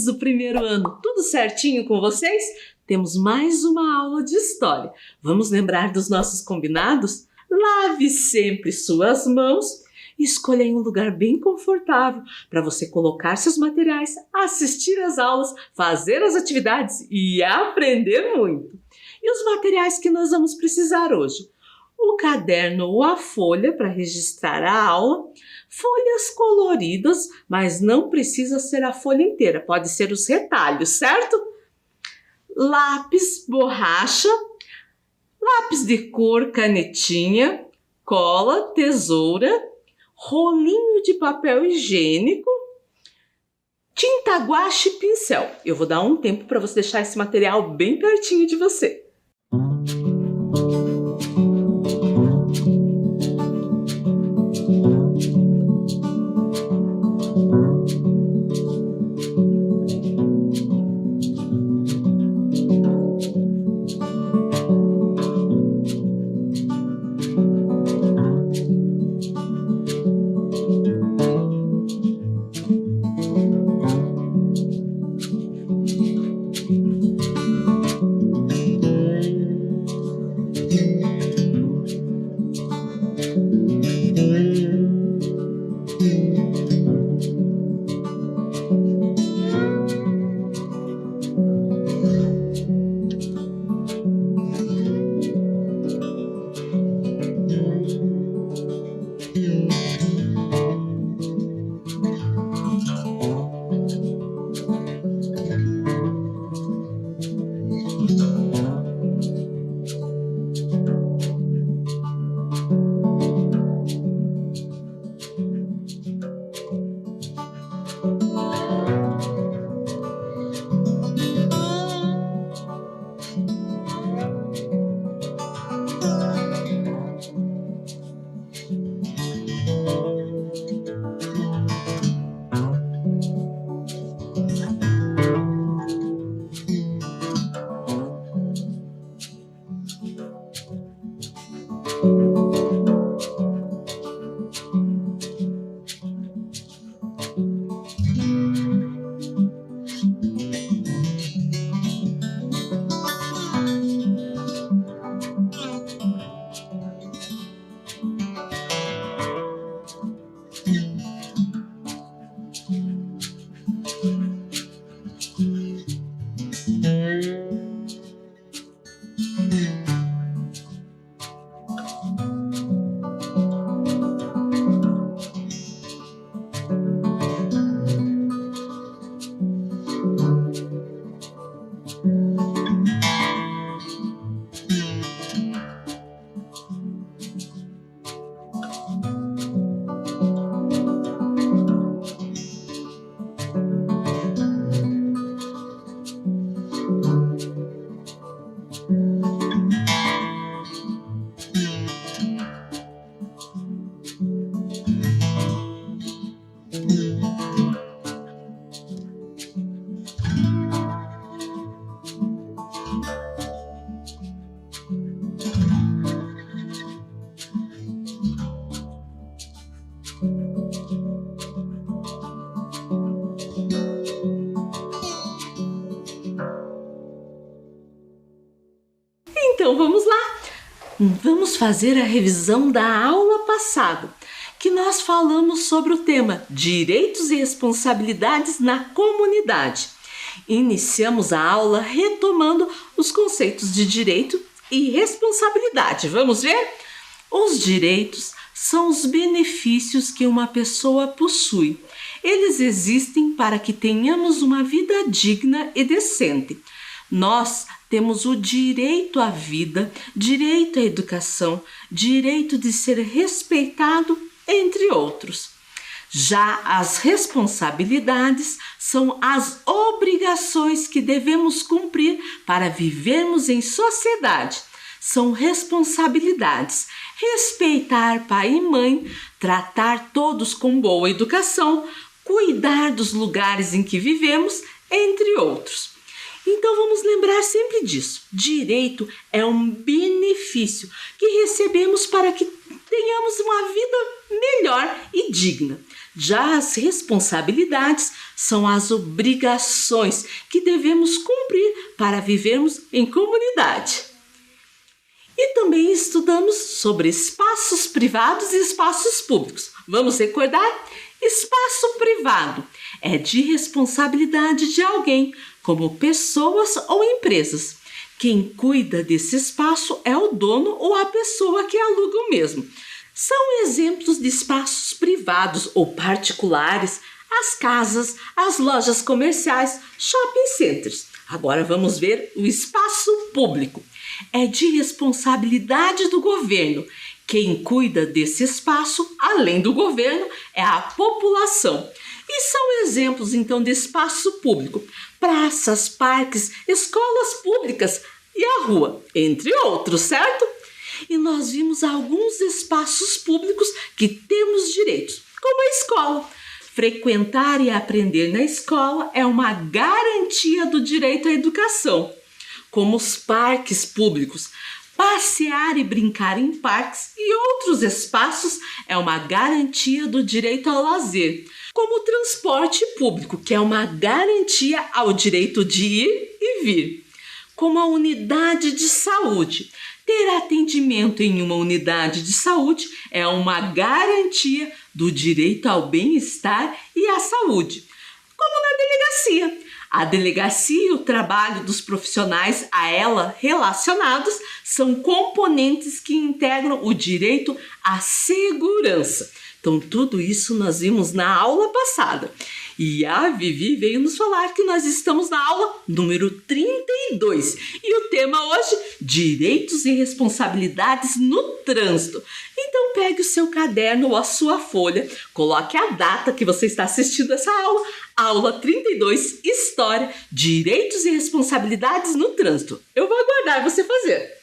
do primeiro ano, tudo certinho com vocês? Temos mais uma aula de história. Vamos lembrar dos nossos combinados? Lave sempre suas mãos e escolha um lugar bem confortável para você colocar seus materiais, assistir às aulas, fazer as atividades e aprender muito. E os materiais que nós vamos precisar hoje? O caderno ou a folha para registrar a aula, folhas coloridas, mas não precisa ser a folha inteira, pode ser os retalhos, certo? Lápis, borracha, lápis de cor, canetinha, cola, tesoura, rolinho de papel higiênico, tinta guache e pincel. Eu vou dar um tempo para você deixar esse material bem pertinho de você. Então vamos lá! Vamos fazer a revisão da aula passada, que nós falamos sobre o tema Direitos e Responsabilidades na Comunidade. Iniciamos a aula retomando os conceitos de direito e responsabilidade. Vamos ver? Os direitos são os benefícios que uma pessoa possui. Eles existem para que tenhamos uma vida digna e decente. Nós temos o direito à vida, direito à educação, direito de ser respeitado, entre outros. Já as responsabilidades são as obrigações que devemos cumprir para vivermos em sociedade. São responsabilidades: respeitar pai e mãe, tratar todos com boa educação, cuidar dos lugares em que vivemos, entre outros. Então vamos lembrar sempre disso. Direito é um benefício que recebemos para que tenhamos uma vida melhor e digna. Já as responsabilidades são as obrigações que devemos cumprir para vivermos em comunidade. E também estudamos sobre espaços privados e espaços públicos. Vamos recordar? Espaço privado é de responsabilidade de alguém, como pessoas ou empresas. Quem cuida desse espaço é o dono ou a pessoa que aluga o mesmo. São exemplos de espaços privados ou particulares as casas, as lojas comerciais, shopping centers. Agora vamos ver o espaço público. É de responsabilidade do governo. Quem cuida desse espaço, além do governo, é a população. E são exemplos, então, de espaço público: praças, parques, escolas públicas e a rua, entre outros, certo? E nós vimos alguns espaços públicos que temos direitos, como a escola. Frequentar e aprender na escola é uma garantia do direito à educação, como os parques públicos. Passear e brincar em parques e outros espaços é uma garantia do direito ao lazer, como o transporte público, que é uma garantia ao direito de ir e vir, como a unidade de saúde. Ter atendimento em uma unidade de saúde é uma garantia do direito ao bem-estar e à saúde, como na delegacia. A delegacia e o trabalho dos profissionais a ela relacionados são componentes que integram o direito à segurança. Então, tudo isso nós vimos na aula passada. E a Vivi veio nos falar que nós estamos na aula número 32. E o tema hoje, direitos e responsabilidades no trânsito. Então, pegue o seu caderno ou a sua folha, coloque a data que você está assistindo essa aula, aula 32, História, Direitos e Responsabilidades no Trânsito. Eu vou aguardar você fazer.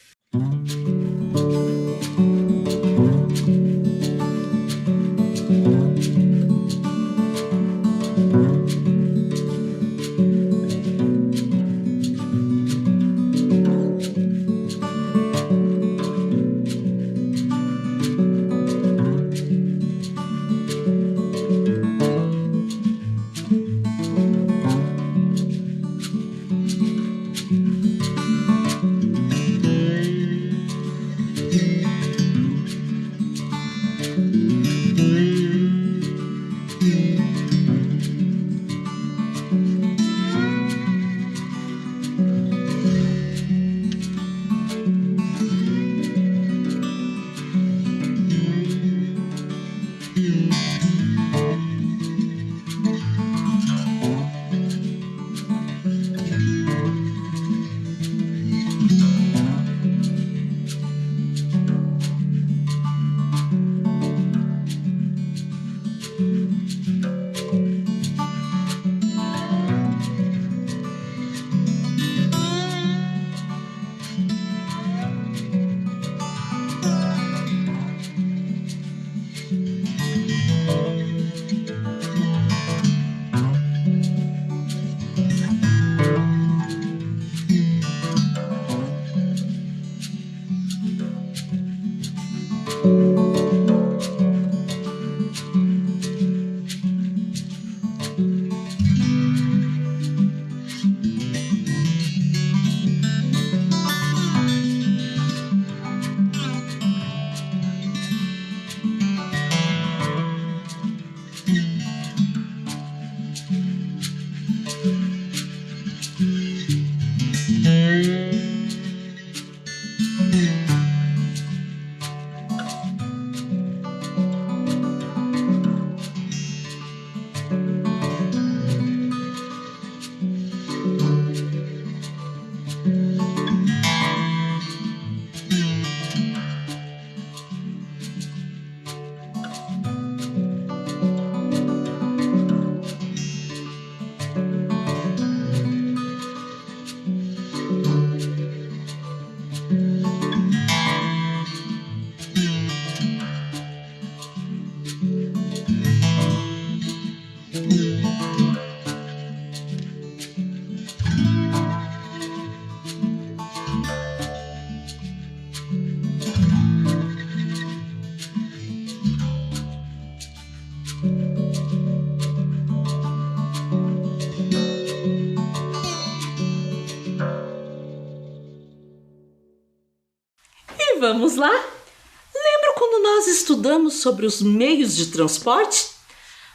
Vamos lá? Lembra quando nós estudamos sobre os meios de transporte?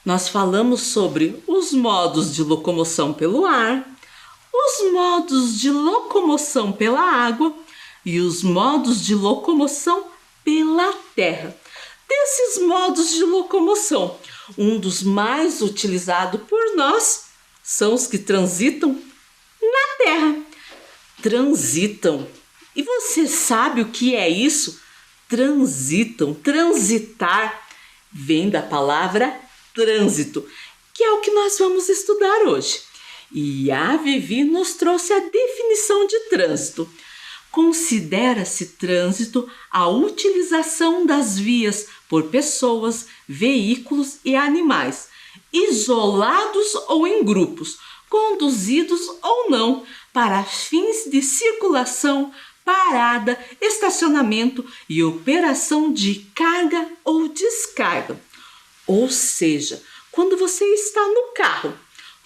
Nós falamos sobre os modos de locomoção pelo ar, os modos de locomoção pela água e os modos de locomoção pela terra. Desses modos de locomoção, um dos mais utilizados por nós são os que transitam na terra. Transitam. E você sabe o que é isso? Transitam, transitar, vem da palavra trânsito, que é o que nós vamos estudar hoje. E a Vivi nos trouxe a definição de trânsito. Considera-se trânsito a utilização das vias por pessoas, veículos e animais, isolados ou em grupos, conduzidos ou não, para fins de circulação, parada, estacionamento e operação de carga ou descarga. Ou seja, quando você está no carro,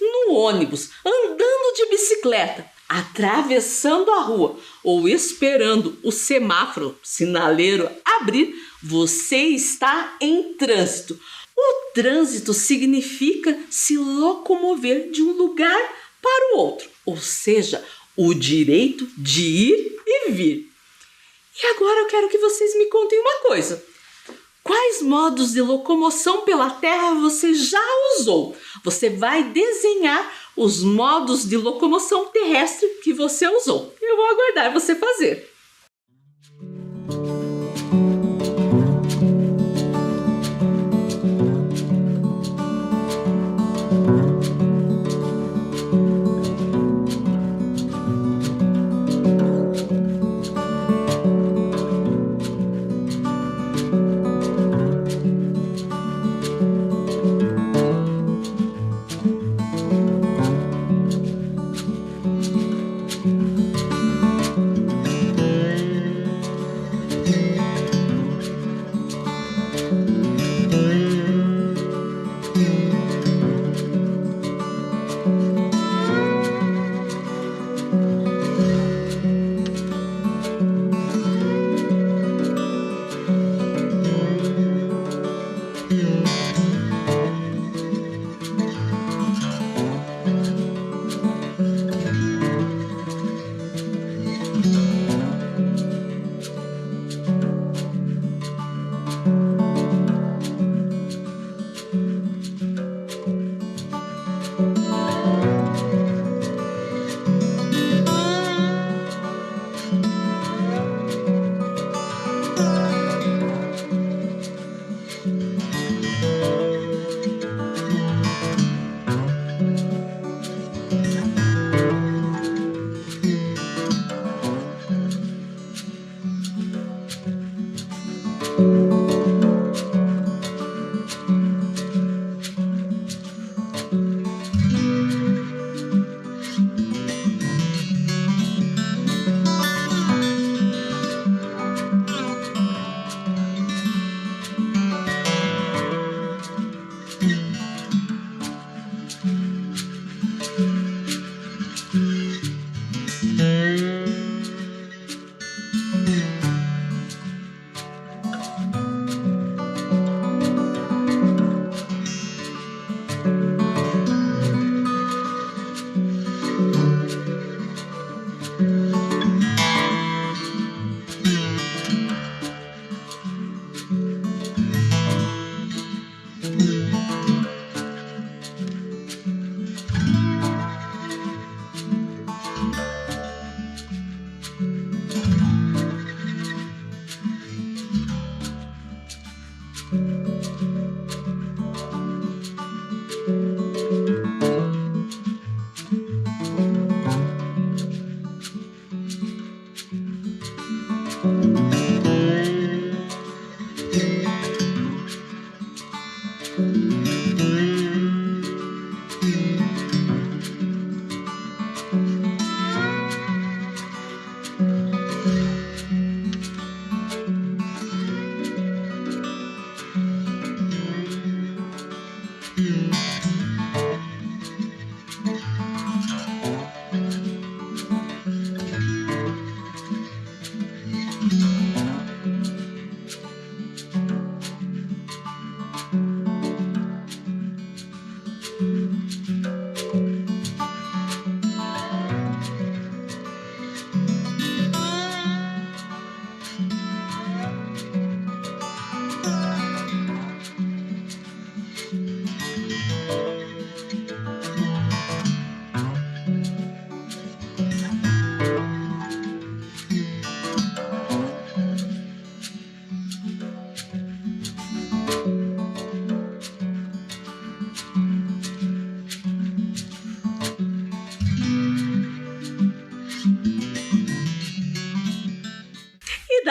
no ônibus, andando de bicicleta, atravessando a rua ou esperando o semáforo sinaleiro abrir, você está em trânsito. O trânsito significa se locomover de um lugar para o outro, ou seja, o direito de ir e vir. E agora eu quero que vocês me contem uma coisa. Quais modos de locomoção pela terra você já usou? Você vai desenhar os modos de locomoção terrestre que você usou. Eu vou aguardar você fazer.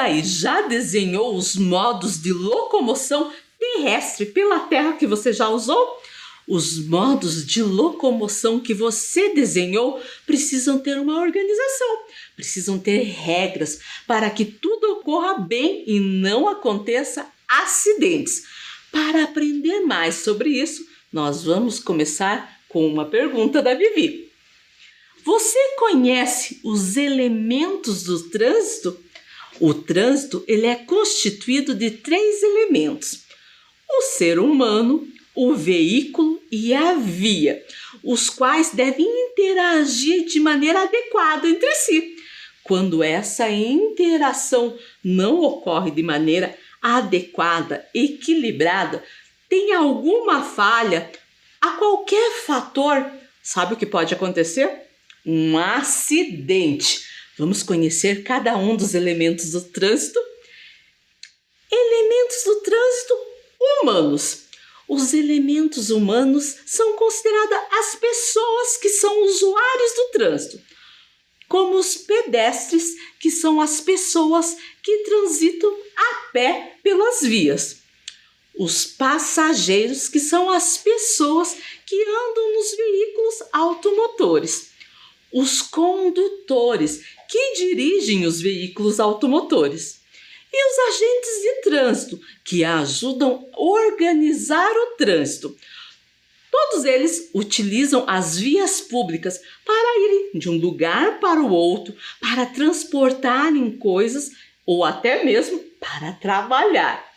daí, já desenhou os modos de locomoção terrestre pela terra que você já usou? Os modos de locomoção que você desenhou precisam ter uma organização, precisam ter regras para que tudo ocorra bem e não aconteça acidentes. Para aprender mais sobre isso, nós vamos começar com uma pergunta da Vivi. Você conhece os elementos do trânsito? O trânsito ele é constituído de 3 elementos: o ser humano, o veículo e a via, os quais devem interagir de maneira adequada entre si. Quando essa interação não ocorre de maneira adequada, equilibrada, tem alguma falha, a qualquer fator, sabe o que pode acontecer? Um acidente. Vamos conhecer cada um dos elementos do trânsito. Elementos do trânsito humanos. Os elementos humanos são consideradas as pessoas que são usuários do trânsito, como os pedestres, que são as pessoas que transitam a pé pelas vias. Os passageiros, que são as pessoas que andam nos veículos automotores. Os condutores, que dirigem os veículos automotores. E os agentes de trânsito, que ajudam a organizar o trânsito. Todos eles utilizam as vias públicas para irem de um lugar para o outro, para transportarem coisas ou até mesmo para trabalhar.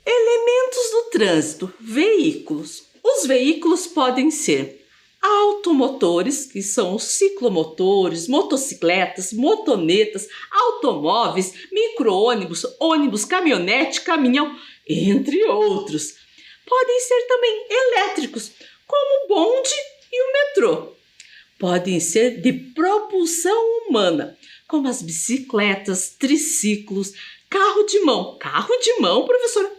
Elementos do trânsito, veículos. Os veículos podem ser automotores, que são os ciclomotores, motocicletas, motonetas, automóveis, micro-ônibus, ônibus, caminhonete, caminhão, entre outros. Podem ser também elétricos, como o bonde e o metrô. Podem ser de propulsão humana, como as bicicletas, triciclos, carro de mão. Carro de mão, professor?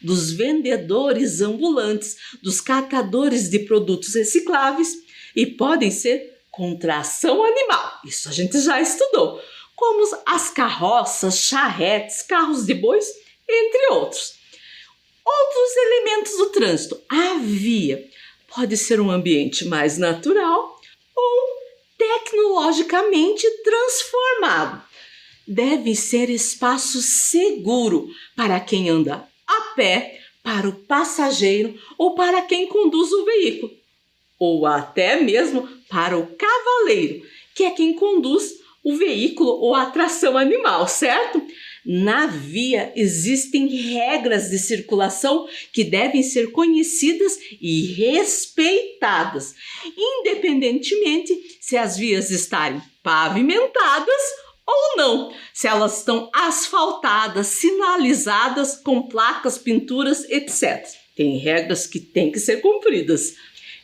Dos vendedores ambulantes, dos catadores de produtos recicláveis, e podem ser com tração animal. Isso a gente já estudou, como as carroças, charretes, carros de bois, entre outros. Outros elementos do trânsito. A via pode ser um ambiente mais natural ou tecnologicamente transformado. Deve ser espaço seguro para quem anda a pé, para o passageiro ou para quem conduz o veículo, ou até mesmo para o cavaleiro, que é quem conduz o veículo ou a tração animal, certo? Na via existem regras de circulação que devem ser conhecidas e respeitadas, independentemente se as vias estarem pavimentadas ou não, se elas estão asfaltadas, sinalizadas com placas, pinturas, etc. Tem regras que têm que ser cumpridas.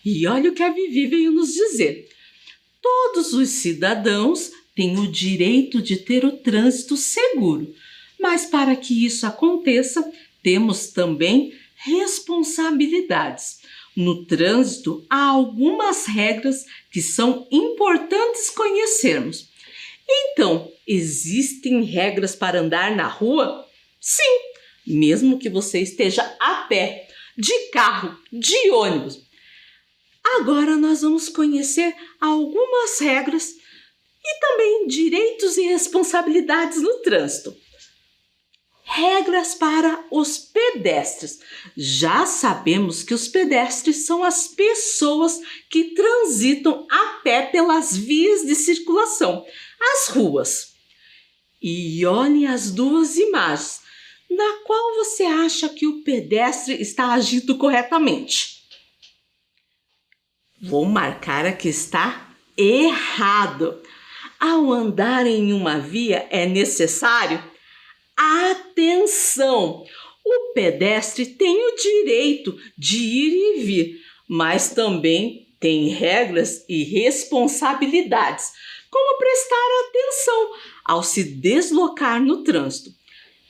E olha o que a Vivi veio nos dizer. Todos os cidadãos têm o direito de ter o trânsito seguro, mas para que isso aconteça, temos também responsabilidades. No trânsito, há algumas regras que são importantes conhecermos. Então, existem regras para andar na rua? Sim, mesmo que você esteja a pé, de carro, de ônibus. Agora nós vamos conhecer algumas regras e também direitos e responsabilidades no trânsito. Regras para os pedestres. Já sabemos que os pedestres são as pessoas que transitam a pé pelas vias de circulação, as ruas. E olhem as duas imagens. Na qual você acha que o pedestre está agindo corretamente? Vou marcar aqui, está errado. Ao andar em uma via é necessário atenção. O pedestre tem o direito de ir e vir, mas também tem regras e responsabilidades, como prestar atenção ao se deslocar no trânsito.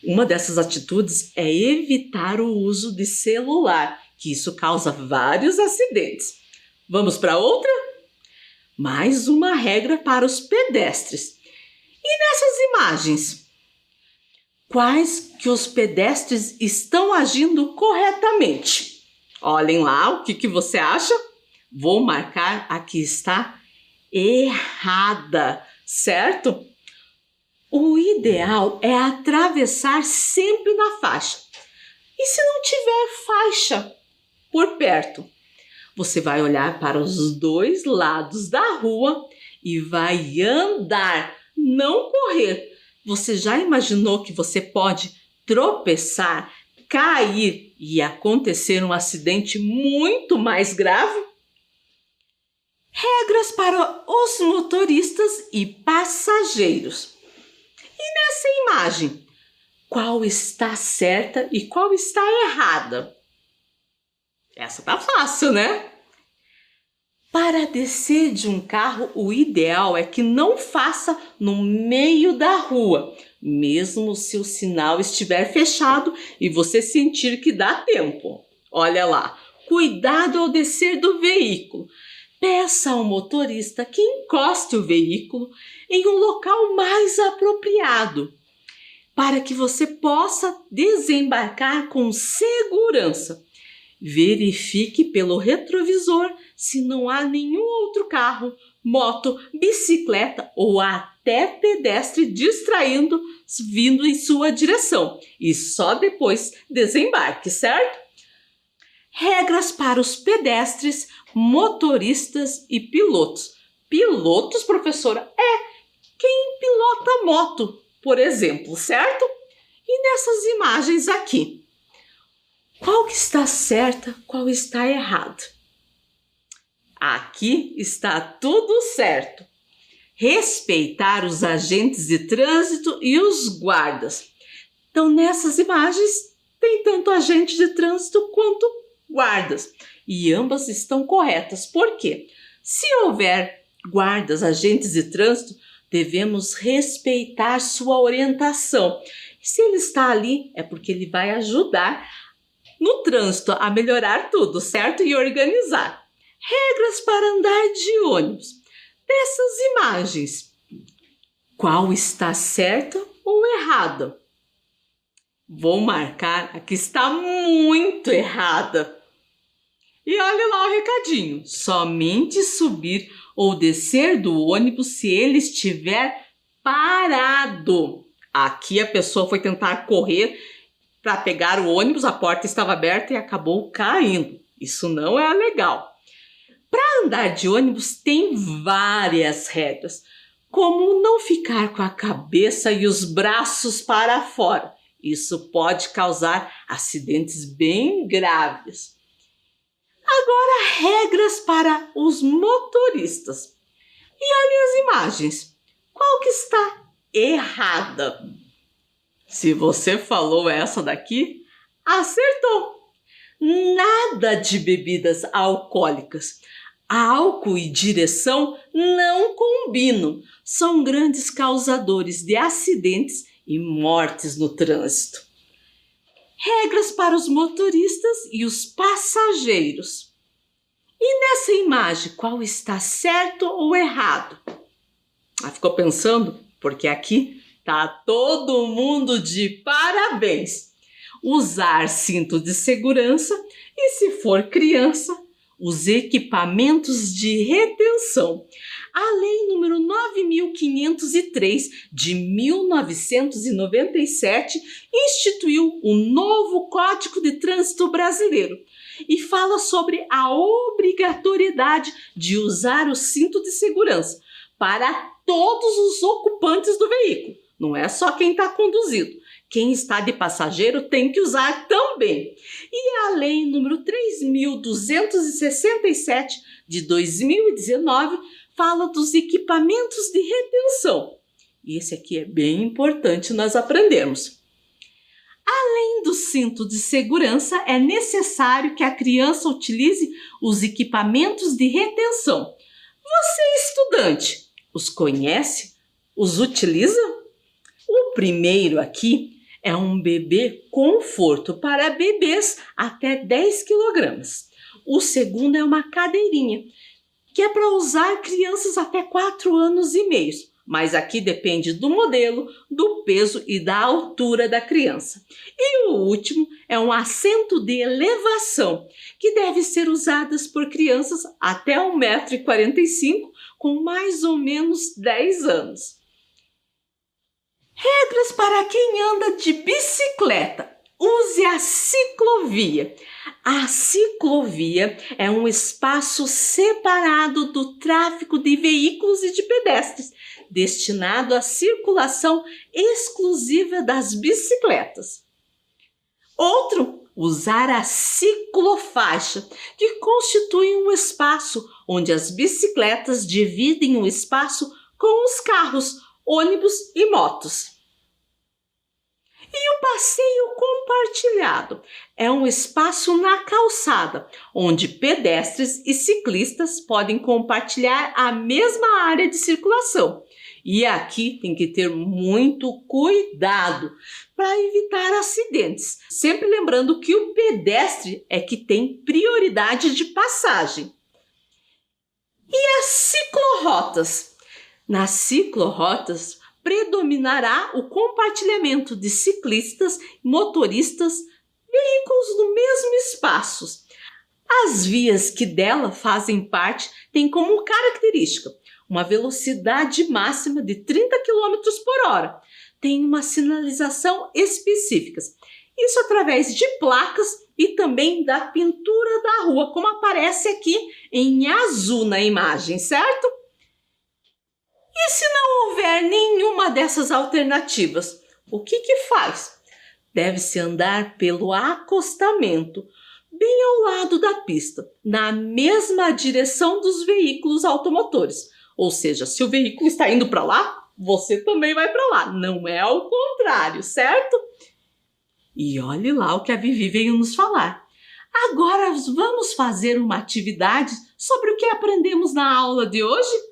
Uma dessas atitudes é evitar o uso de celular, que isso causa vários acidentes. Vamos para outra? Mais uma regra para os pedestres. E nessas imagens, quais que os pedestres estão agindo corretamente. Olhem lá, o que você acha? Vou marcar, aqui está errada, certo? O ideal é atravessar sempre na faixa. E se não tiver faixa por perto, você vai olhar para os dois lados da rua e vai andar, não correr. Você já imaginou que você pode tropeçar, cair e acontecer um acidente muito mais grave? Regras para os motoristas e passageiros. E nessa imagem, qual está certa e qual está errada? Essa tá fácil, né? Para descer de um carro, o ideal é que não faça no meio da rua, mesmo se o sinal estiver fechado e você sentir que dá tempo. Olha lá, cuidado ao descer do veículo. Peça ao motorista que encoste o veículo em um local mais apropriado, para que você possa desembarcar com segurança. Verifique pelo retrovisor se não há nenhum outro carro, moto, bicicleta ou até pedestre distraindo vindo em sua direção e só depois desembarque, certo? Regras para os pedestres, motoristas e pilotos. Pilotos, professora, é quem pilota moto, por exemplo, certo? E nessas imagens aqui, qual que está certa, qual está errado? Aqui está tudo certo. Respeitar os agentes de trânsito e os guardas. Então, nessas imagens, tem tanto agente de trânsito quanto guardas. E ambas estão corretas. Por quê? Se houver guardas, agentes de trânsito, devemos respeitar sua orientação. Se ele está ali, é porque ele vai ajudar no trânsito a melhorar tudo, certo? E organizar. Regras para andar de ônibus. Dessas imagens, qual está certa ou errada? Vou marcar, aqui está muito errada. E olha lá o recadinho, somente subir ou descer do ônibus se ele estiver parado. Aqui a pessoa foi tentar correr para pegar o ônibus, a porta estava aberta e acabou caindo. Isso não é legal. Para andar de ônibus tem várias regras, como não ficar com a cabeça e os braços para fora. Isso pode causar acidentes bem graves. Agora, regras para os motoristas. E olhem as imagens. Qual que está errada? Se você falou essa daqui, acertou. Nada de bebidas alcoólicas. Álcool e direção não combinam. São grandes causadores de acidentes e mortes no trânsito. Regras para os motoristas e os passageiros. E nessa imagem, qual está certo ou errado? Ficou pensando? Porque aqui tá todo mundo de parabéns. Usar cinto de segurança e, se for criança, os equipamentos de retenção. A Lei número 9.503 de 1997 instituiu o novo Código de Trânsito Brasileiro e fala sobre a obrigatoriedade de usar o cinto de segurança para todos os ocupantes do veículo. Não é só quem está conduzindo. Quem está de passageiro tem que usar também. E a Lei número 3.267 de 2019 fala dos equipamentos de retenção. E esse aqui é bem importante nós aprendermos. Além do cinto de segurança, é necessário que a criança utilize os equipamentos de retenção. Você, estudante, os conhece? Os utiliza? O primeiro aqui é um bebê conforto para bebês até 10 kg. O segundo é uma cadeirinha, que é para usar crianças até 4 anos e meio. mas aqui depende do modelo, do peso e da altura da criança. E o último é um assento de elevação, que deve ser usado por crianças até 1,45 m, com mais ou menos 10 anos. Regras para quem anda de bicicleta. Use a ciclovia. A ciclovia é um espaço separado do tráfego de veículos e de pedestres, destinado à circulação exclusiva das bicicletas. Outro, usar a ciclofaixa, que constitui um espaço onde as bicicletas dividem o espaço com os carros, ônibus e motos. E o passeio compartilhado é um espaço na calçada, onde pedestres e ciclistas podem compartilhar a mesma área de circulação. E aqui tem que ter muito cuidado para evitar acidentes. Sempre lembrando que o pedestre é que tem prioridade de passagem. E as ciclorotas? Nas ciclorotas, predominará o compartilhamento de ciclistas, motoristas, veículos no mesmo espaço. As vias que dela fazem parte têm como característica uma velocidade máxima de 30 km por hora. Tem uma sinalização específica. Isso através de placas e também da pintura da rua, como aparece aqui em azul na imagem, certo? E se não houver nenhuma dessas alternativas, o que faz? Deve-se andar pelo acostamento, bem ao lado da pista, na mesma direção dos veículos automotores. Ou seja, se o veículo está indo para lá, você também vai para lá. Não é ao contrário, certo? E olhe lá o que a Vivi veio nos falar. Agora vamos fazer uma atividade sobre o que aprendemos na aula de hoje?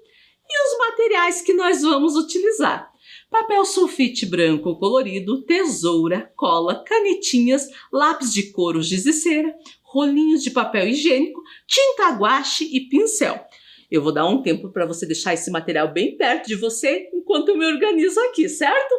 E os materiais que nós vamos utilizar: papel sulfite branco colorido, tesoura, cola, canetinhas, lápis de cor, giz e cera, rolinhos de papel higiênico, tinta guache e pincel. Eu vou dar um tempo para você deixar esse material bem perto de você enquanto eu me organizo aqui, certo?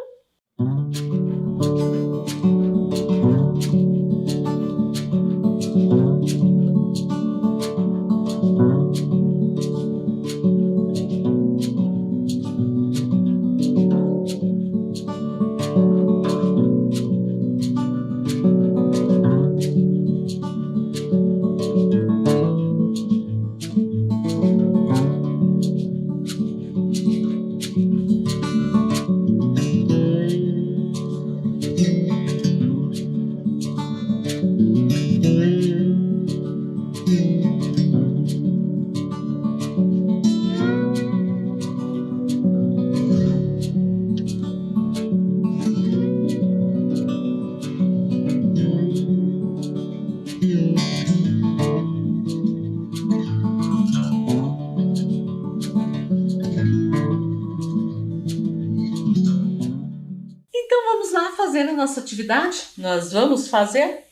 Fazer a nossa atividade, nós vamos fazer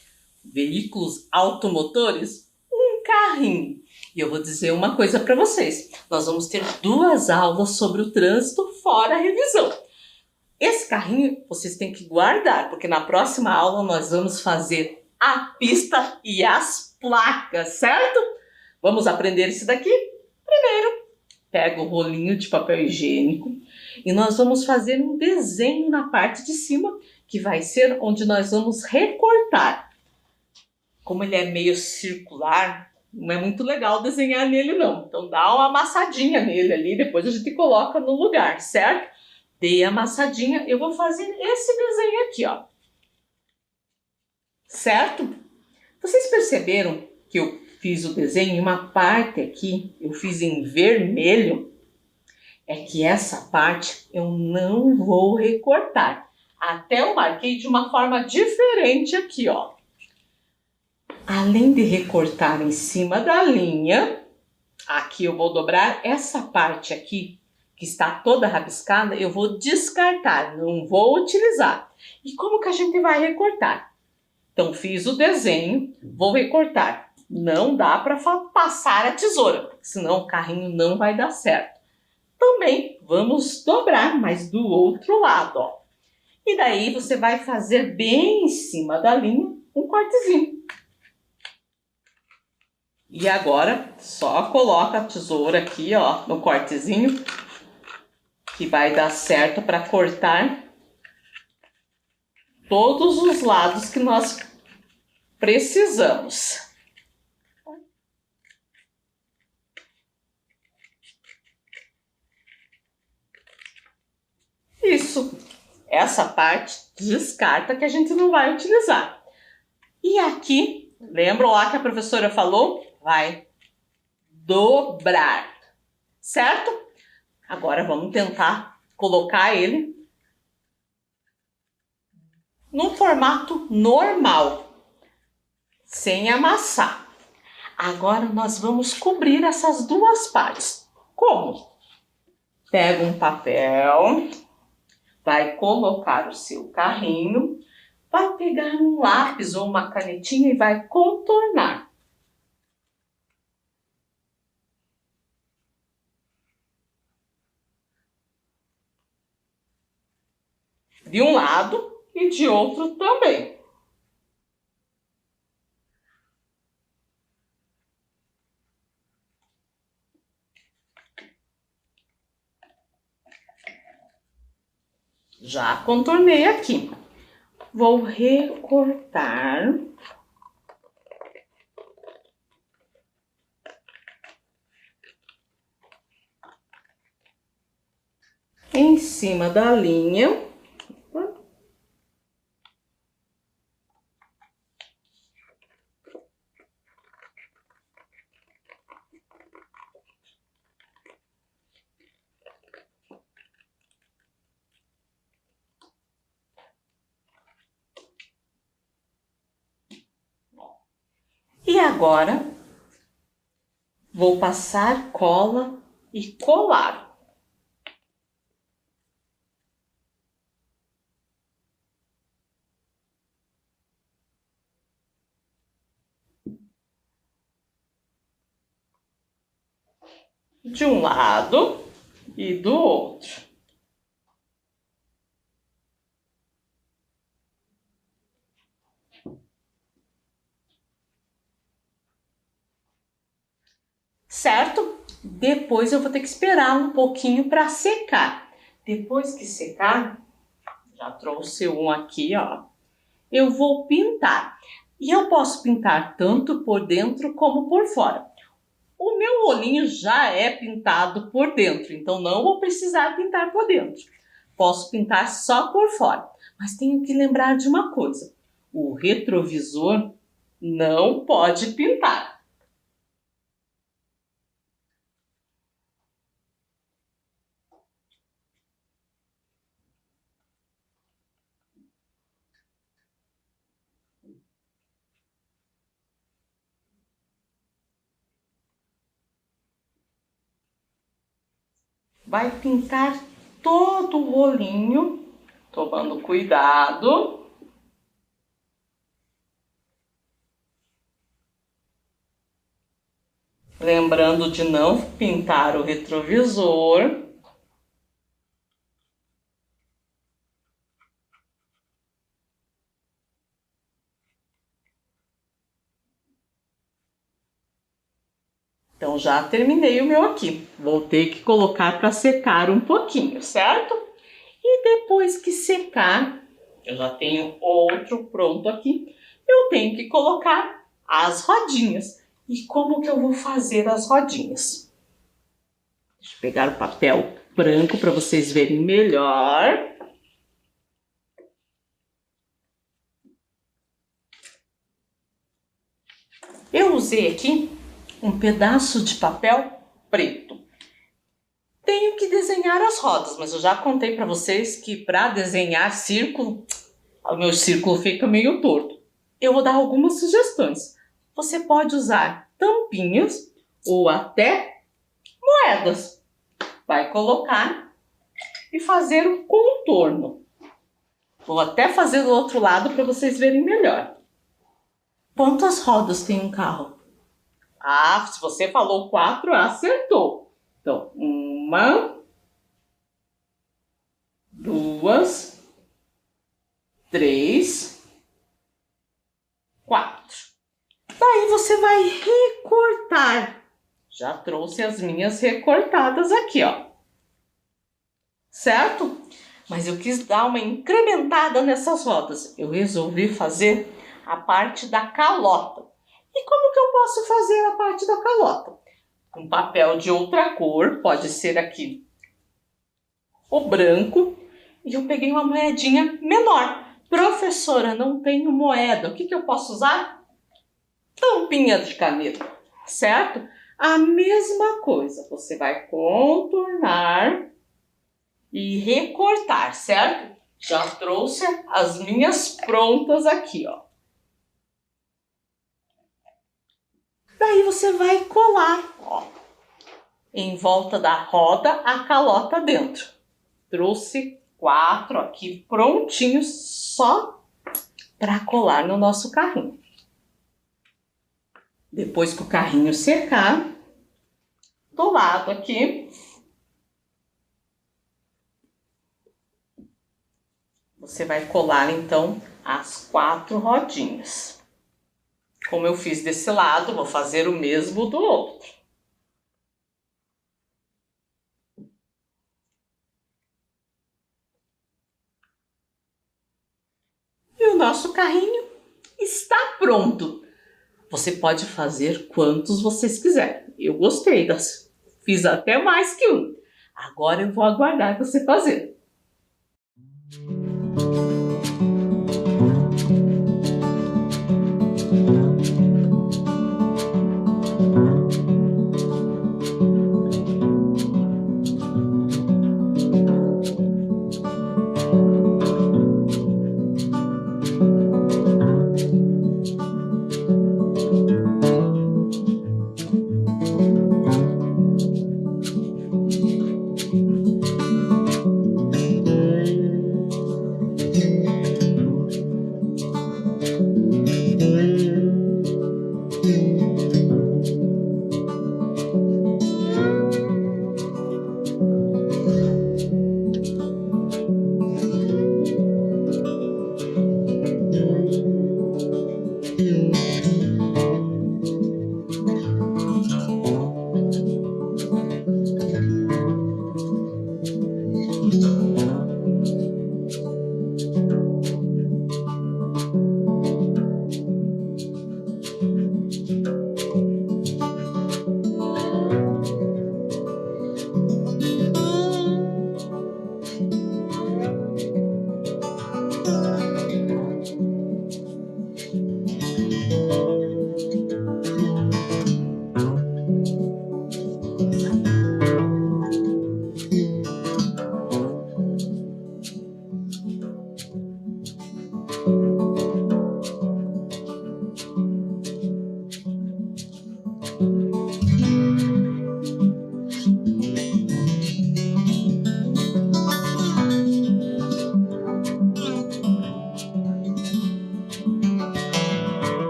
veículos automotores, um carrinho. E eu vou dizer uma coisa para vocês, nós vamos ter 2 aulas sobre o trânsito fora a revisão. Esse carrinho vocês têm que guardar, porque na próxima aula nós vamos fazer a pista e as placas, certo? Vamos aprender isso daqui? Primeiro, pega o rolinho de papel higiênico e nós vamos fazer um desenho na parte de cima, que vai ser onde nós vamos recortar. Como ele é meio circular, não é muito legal desenhar nele não. Então dá uma amassadinha nele ali, depois a gente coloca no lugar, certo? Dei a amassadinha, eu vou fazer esse desenho aqui, ó. Certo? Vocês perceberam que eu fiz o desenho em uma parte aqui, eu fiz em vermelho? É que essa parte eu não vou recortar. Até eu marquei de uma forma diferente aqui, ó. Além de recortar em cima da linha, aqui eu vou dobrar essa parte aqui, que está toda rabiscada, eu vou descartar, não vou utilizar. E como que a gente vai recortar? Então, fiz o desenho, vou recortar. Não dá para passar a tesoura, porque senão o carrinho não vai dar certo. Também vamos dobrar, mas do outro lado, ó. E daí você vai fazer bem em cima da linha um cortezinho. E agora, só coloca a tesoura aqui, ó, no cortezinho, que vai dar certo para cortar todos os lados que nós precisamos. Isso, essa parte descarta que a gente não vai utilizar. E aqui, lembra lá que a professora falou? Vai dobrar, certo? Agora vamos tentar colocar ele no formato normal, sem amassar. Agora nós vamos cobrir essas duas partes. Como? Pega um papel, vai colocar o seu carrinho, vai pegar um lápis ou uma canetinha e vai contornar. De um lado e de outro também. Já contornei aqui. Vou recortar. Em cima da linha. E agora, vou passar cola e colar. De um lado e do outro. Certo? Depois eu vou ter que esperar um pouquinho para secar. Depois que secar, já trouxe um aqui, ó. Eu vou pintar. E eu posso pintar tanto por dentro como por fora. O meu rolinho já é pintado por dentro, então não vou precisar pintar por dentro. Posso pintar só por fora. Mas tenho que lembrar de uma coisa. O retrovisor não pode pintar. Vai pintar todo o rolinho, tomando cuidado. Lembrando de não pintar o retrovisor. Então já terminei o meu aqui. Vou ter que colocar para secar um pouquinho, certo? E depois que secar, eu já tenho outro pronto aqui. Eu tenho que colocar as rodinhas. E como que eu vou fazer as rodinhas? Deixa eu pegar o papel branco para vocês verem melhor. Eu usei aqui um pedaço de papel preto. Tenho que desenhar as rodas, mas eu já contei para vocês que para desenhar círculo, o meu círculo fica meio torto. Eu vou dar algumas sugestões. Você pode usar tampinhas ou até moedas. Vai colocar e fazer um contorno. Vou até fazer do outro lado para vocês verem melhor. Quantas rodas tem um carro? Ah, se você falou 4, acertou. Então, 1, 2, 3, 4. Daí você vai recortar. Já trouxe as minhas recortadas aqui, ó. Certo? Mas eu quis dar uma incrementada nessas rodas. Eu resolvi fazer a parte da calota. E como que eu posso fazer a parte da calota? Com papel de outra cor, pode ser aqui o branco. E eu peguei uma moedinha menor. Professora, não tenho moeda. O que eu posso usar? Tampinha de caneta, certo? A mesma coisa. Você vai contornar e recortar, certo? Já trouxe as minhas prontas aqui, ó. Daí você vai colar, ó, em volta da roda a calota dentro. Trouxe 4 aqui prontinhos só para colar no nosso carrinho. Depois que o carrinho secar, do lado aqui, você vai colar então as 4 rodinhas. Como eu fiz desse lado, vou fazer o mesmo do outro. E o nosso carrinho está pronto. Você pode fazer quantos vocês quiserem. Eu gostei das. Fiz até mais que um. Agora eu vou aguardar você fazer.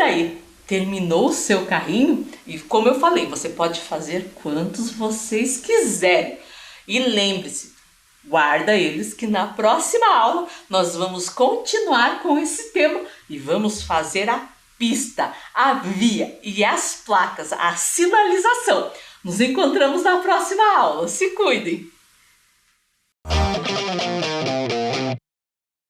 aí, terminou o seu carrinho? E como eu falei, você pode fazer quantos vocês quiserem. E lembre-se, guarda eles que na próxima aula nós vamos continuar com esse tema e vamos fazer a pista, a via e as placas, a sinalização. Nos encontramos na próxima aula. Se cuidem!